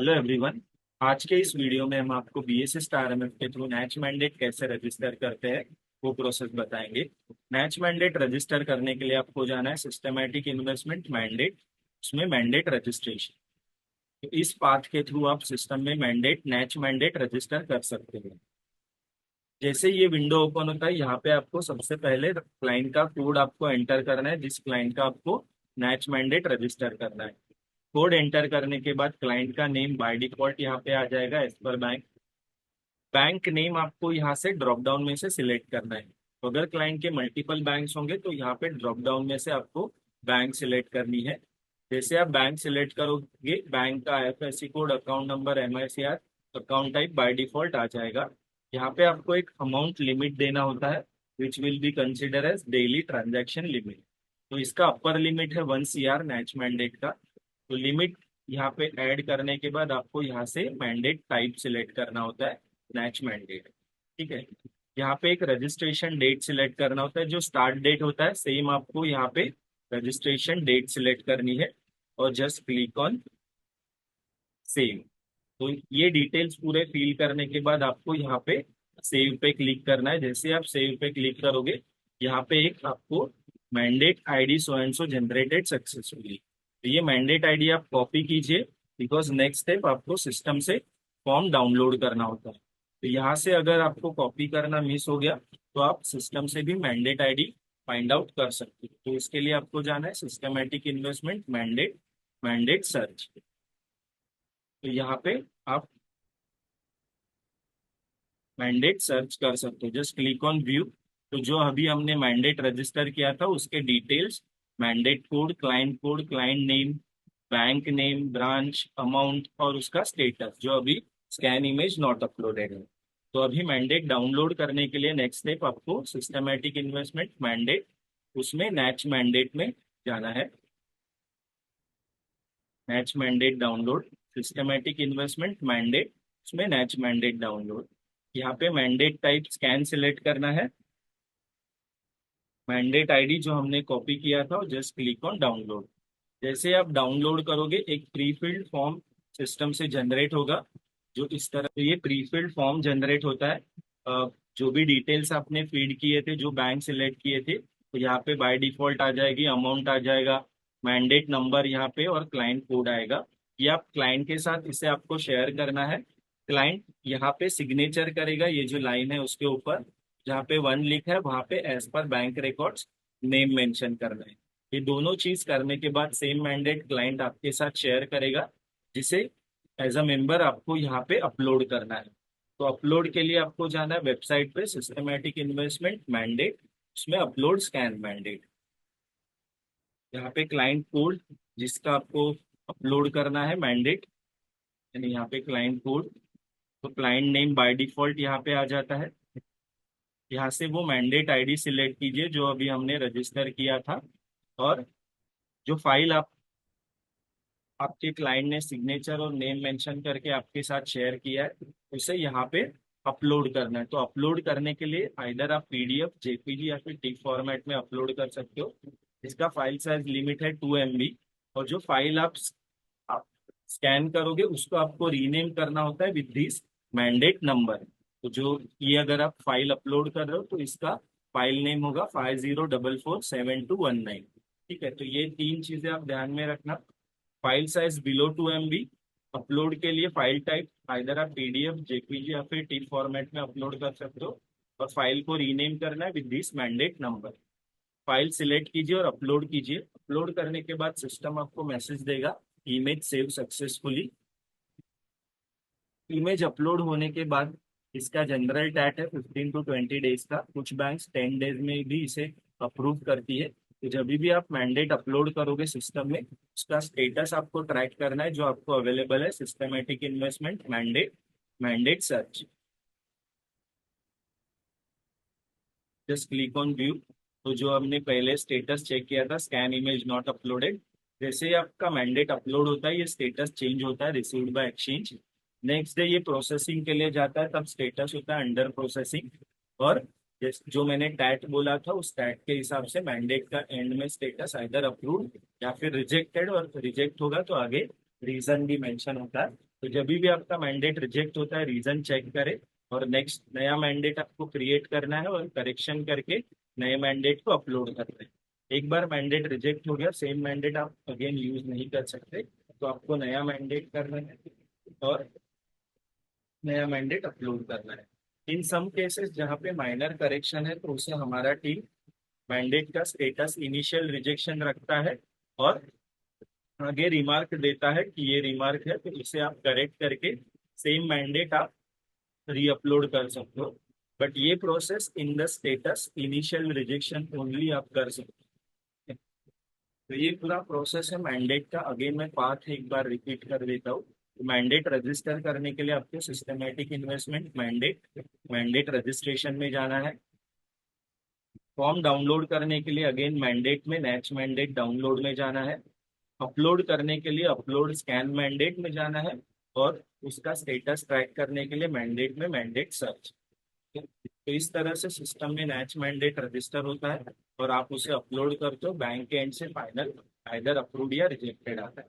Hello everyone. आज के इस वीडियो में हम आपको बीएसएस आरएमएफ के थ्रू नैच मैंडेट कैसे रजिस्टर करते हैं वो प्रोसेस बताएंगे। नैच मैंडेट रजिस्टर करने के लिए आपको जाना है सिस्टमैटिक इन्वेस्टमेंट मैंडेट, उसमें मैंडेट रजिस्ट्रेशन। तो इस पाथ के थ्रू आप सिस्टम में मैंडेट नैच मैंडेट रजिस्टर कर सकते हैं। जैसे ये विंडो ओपन होता है, यहाँ पे आपको सबसे पहले क्लाइंट का कोड आपको एंटर करना है, जिस क्लाइंट का आपको नैच मैंडेट रजिस्टर करना है। कोड एंटर करने के बाद क्लाइंट का नेम बाय डिफॉल्ट यहाँ पे आ जाएगा as per bank. Bank name आपको यहाँ से ड्रॉप डाउन में से सिलेक्ट करना है। तो अगर क्लाइंट के मल्टीपल बैंक्स होंगे तो यहाँ पे ड्रॉप डाउन में से आपको बैंक सिलेक्ट करनी है। जैसे आप बैंक सिलेक्ट करोगे, बैंक का IFSC code, account number, MICR, account type by default आ जाएगा। यहाँ पे आपको एक अमाउंट लिमिट देना होता है which will be consider as daily transaction limit. तो इसका अपर लिमिट है 1 CR नैच मैंडेट का। तो लिमिट यहाँ पे ऐड करने के बाद आपको यहाँ से मैंडेट टाइप सिलेक्ट करना होता है, नैच मैंडेट। ठीक है। यहाँ पे एक रजिस्ट्रेशन डेट सिलेक्ट करना होता है, जो स्टार्ट डेट होता है सेम आपको यहाँ पे रजिस्ट्रेशन डेट सिलेक्ट करनी है और जस्ट क्लिक ऑन सेव। तो ये डिटेल्स पूरे फिल करने के बाद आपको यहाँ पे सेव पे क्लिक करना है। जैसे आप सेव पे क्लिक करोगे, यहाँ पे एक आपको mandate ID so and so generated successfully. तो ये मैंडेट आईडी आप कॉपी कीजिए, बिकॉज नेक्स्ट स्टेप आपको सिस्टम से फॉर्म डाउनलोड करना होता है। तो यहाँ से अगर आपको कॉपी करना मिस हो गया तो आप सिस्टम से भी मैंडेट आईडी फाइंड आउट कर सकते हो। तो इसके लिए आपको जाना है systematic investment mandate, mandate search. तो यहाँ पे आप मैंडेट सर्च कर सकते हो, जस्ट क्लिक ऑन व्यू। तो जो अभी हमने मैंडेट रजिस्टर किया था उसके details, mandate code, client name, bank name, branch, amount और उसका स्टेटस, जो अभी स्कैन इमेज नॉट अपलोडेड है। तो अभी मैंडेट डाउनलोड करने के लिए नेक्स्ट स्टेप आपको सिस्टमैटिक इन्वेस्टमेंट मैंडेट, उसमें नैच मैंडेट में जाना है। NACH mandate download, systematic investment mandate, उसमें नैच मैंडेट डाउनलोड। यहाँ पे मैंडेट टाइप स्कैन सिलेक्ट करना है। मैंडेट आईडी जो हमने कॉपी किया था, जस्ट क्लिक ऑन डाउनलोड। जैसे आप डाउनलोड करोगे एक प्री फिल्ड फॉर्म सिस्टम से जनरेट होगा, जो इस तरह से ये प्री फिल्ड फॉर्म जनरेट होता है। जो भी डिटेल्स आपने फीड किए थे, जो बैंक सिलेक्ट किए थे, तो यहाँ पे बाय डिफॉल्ट आ जाएगी, अमाउंट आ जाएगा, मैंडेट नंबर यहाँ पे और क्लाइंट कोड आएगा। ये आप क्लाइंट के साथ इसे आपको शेयर करना है। क्लाइंट यहाँ पे सिग्नेचर करेगा, ये जो लाइन है उसके ऊपर जहाँ पे 1 लिखा है वहां पे as per bank records name mention करना है। ये दोनों चीज करने के बाद सेम मैंडेट क्लाइंट आपके साथ शेयर करेगा, जिसे एज अ मेंबर आपको यहाँ पे अपलोड करना है। तो अपलोड के लिए आपको जाना है वेबसाइट पे सिस्टमैटिक इन्वेस्टमेंट मैंडेट, उसमें अपलोड स्कैन मैंडेट। यहाँ पे क्लाइंट कोड जिसका आपको अपलोड करना है मैंडेट, यानी यहाँ पे क्लाइंट कोड। तो क्लाइंट नेम बाय डिफॉल्ट यहाँ पे आ जाता है। यहाँ से वो मैंडेट आईडी सिलेक्ट कीजिए जो अभी हमने रजिस्टर किया था, और जो फाइल आप आपके क्लाइंट ने सिग्नेचर और नेम मेंशन करके आपके साथ शेयर किया है, उसे यहाँ पे अपलोड करना है। तो अपलोड करने के लिए आइदर आप पीडीएफ, जेपीजी या फिर टिक फॉर्मेट में अपलोड कर सकते हो। इसका फाइल साइज लिमिट है 2 MB। और जो फाइल आप स्कैन करोगे उसको आपको रीनेम करना होता है विद दिस मैंडेट नंबर। तो जो ये अगर आप फाइल अपलोड कर रहे हो तो इसका फाइल नेम होगा 50447219। ठीक है। तो ये 3 चीजें आप ध्यान में रखना। File size below 2 MB, upload के लिए फाइल टाइप आइदर आप पीडीएफ, जेपीजी या फिर टिक फॉर्मेट में अपलोड कर सकते हो, और फाइल को रीनेम करना है with this mandate number. File select कीजिए और अपलोड कीजिए। अपलोड करने के बाद सिस्टम आपको मैसेज देगा, image save successfully. Image upload होने के बाद इसका जनरल टैट है 15 to 20 डेज का, कुछ बैंक्स 10 डेज में भी इसे अप्रूव करती है। तो जब भी आप मैंडेट अपलोड करोगे सिस्टम में, उसका स्टेटस आपको ट्रैक करना है, जो आपको अवेलेबल है systematic investment mandate, mandate search. Just click on view. तो जो हमने पहले स्टेटस चेक किया था, स्कैन इमेज नॉट अपलोडेड, जैसे ही आपका मैंडेट अपलोड होता है ये स्टेटस चेंज होता है, received by exchange. Next day ये प्रोसेसिंग के लिए जाता है, तब स्टेटस होता है अंडर प्रोसेसिंग। और जो मैंने टैट बोला था उस टैट के हिसाब से मैंडेट का एंड में स्टेटस आइदर अप्रूव्ड या फिर रिजेक्टेड, और रिजेक्ट होगा तो आगे रीजन भी मेंशन होता है। तो जब भी आपका मैंडेट रिजेक्ट होता है रीजन चेक करें और नेक्स्ट नया मैंडेट आपको क्रिएट करना है और करेक्शन करके नए मैंडेट को अपलोड करना है। एक बार मैंडेट रिजेक्ट हो गया, सेम मैंडेट आप अगेन यूज नहीं कर सकते, तो आपको नया मैंडेट करना है और नया मैंडेट अपलोड करना है। इन सम केसेस जहाँ पे माइनर करेक्शन है तो उसे हमारा टीम मैंडेट का स्टेटस इनिशियल रिजेक्शन रखता है और आगे रिमार्क देता है कि ये रिमार्क है, तो इसे आप करेक्ट करके सेम मैंडेट आप रीअपलोड कर सकते हो। बट ये process in the status initial rejection only आप कर सकते हो। तो ये पूरा प्रोसेस है मैंडेट का। अगेन मैं पाथ एक बार रिपीट कर देता हूँ। मैंडेट रजिस्टर करने के लिए आपको systematic investment mandate mandate registration में जाना है। फॉर्म डाउनलोड करने के लिए अगेन मैंडेट में नैच मैंडेट डाउनलोड में जाना है। अपलोड करने के लिए अपलोड स्कैन मैंडेट में जाना है और उसका स्टेटस ट्रैक करने के लिए मैंडेट में मैंडेट सर्च। तो इस तरह से सिस्टम में नैच मैंडेट रजिस्टर होता है और आप उसे अपलोड करते हो, बैंक के एंड से फाइनल आइदर अप्रूव्ड या रिजेक्टेड आता है।